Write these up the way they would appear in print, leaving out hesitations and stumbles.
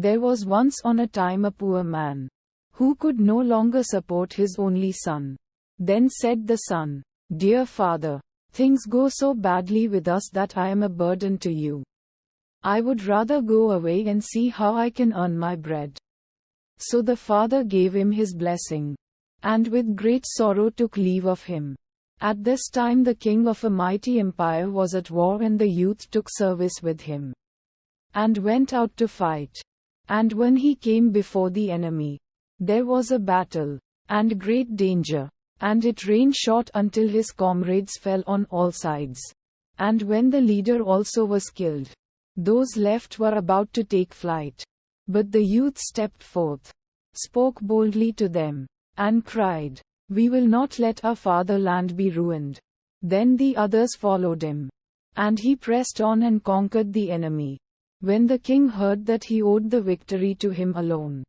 There was once on a time a poor man, who could no longer support his only son. Then said the son, "Dear father, things go so badly with us that I am a burden to you. I would rather go away and see how I can earn my bread." So the father gave him his blessing, and with great sorrow took leave of him. At this time the king of a mighty empire was at war, and the youth took service with him, and went out to fight. And when he came before the enemy, there was a battle, and great danger, and it rained shot until his comrades fell on all sides. And when the leader also was killed, those left were about to take flight. But the youth stepped forth, spoke boldly to them, and cried, "We will not let our fatherland be ruined." Then the others followed him, and he pressed on and conquered the enemy. When the king heard that he owed the victory to him alone,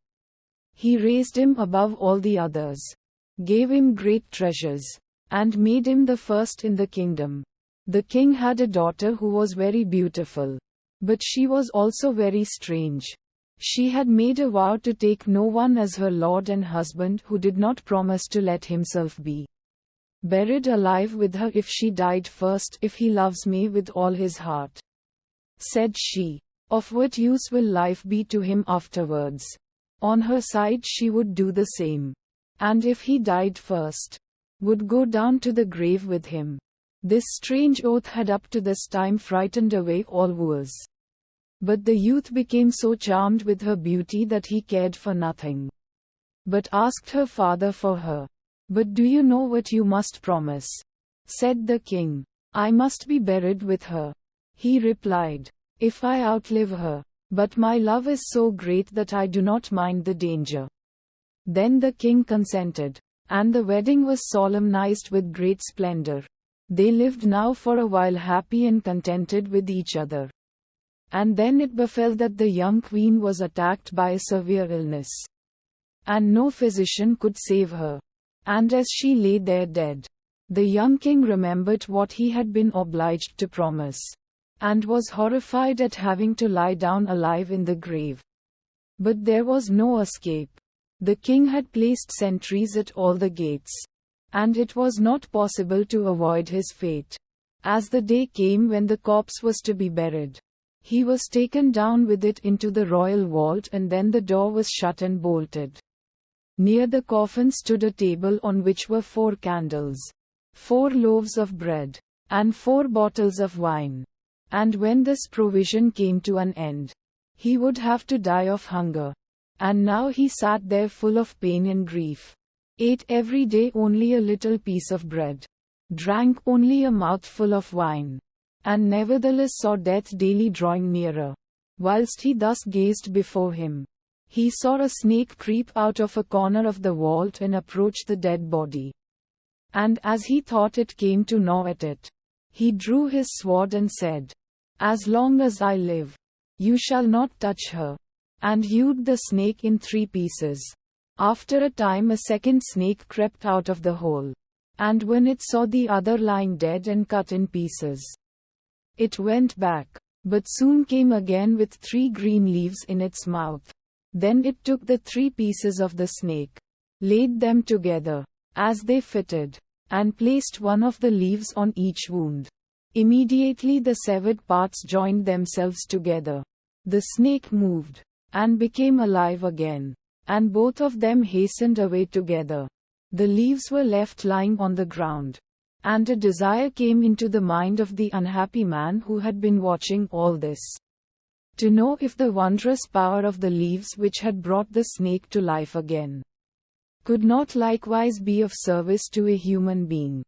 he raised him above all the others, gave him great treasures, and made him the first in the kingdom. The king had a daughter who was very beautiful, but she was also very strange. She had made a vow to take no one as her lord and husband who did not promise to let himself be buried alive with her if she died first. "If he loves me with all his heart," said she, "of what use will life be to him afterwards?" On her side she would do the same, and if he died first, would go down to the grave with him. This strange oath had up to this time frightened away all wooers. But the youth became so charmed with her beauty that he cared for nothing, but asked her father for her. "But do you know what you must promise?" said the king. "I must be buried with her." He replied, "If I outlive her, but my love is so great that I do not mind the danger." Then the king consented, and the wedding was solemnized with great splendor. They lived now for a while happy and contented with each other. And then it befell that the young queen was attacked by a severe illness, and no physician could save her. And as she lay there dead, the young king remembered what he had been obliged to promise, and was horrified at having to lie down alive in the grave. But there was no escape. The king had placed sentries at all the gates, and it was not possible to avoid his fate. As the day came when the corpse was to be buried, he was taken down with it into the royal vault, and then the door was shut and bolted. Near the coffin stood a table on which were 4 candles, 4 loaves of bread, and 4 bottles of wine. And when this provision came to an end, he would have to die of hunger. And now he sat there full of pain and grief, ate every day only a little piece of bread, drank only a mouthful of wine, and nevertheless saw death daily drawing nearer. Whilst he thus gazed before him, he saw a snake creep out of a corner of the vault and approach the dead body. And as he thought it came to gnaw at it, he drew his sword and said, "As long as I live, you shall not touch her," and hewed the snake in 3 pieces. After a time a second snake crept out of the hole, and when it saw the other lying dead and cut in pieces, it went back, but soon came again with 3 green leaves in its mouth. Then it took the 3 pieces of the snake, laid them together, as they fitted, and placed one of the leaves on each wound. Immediately the severed parts joined themselves together. The snake moved, and became alive again, and both of them hastened away together. The leaves were left lying on the ground. And a desire came into the mind of the unhappy man who had been watching all this, to know if the wondrous power of the leaves which had brought the snake to life again could not likewise be of service to a human being.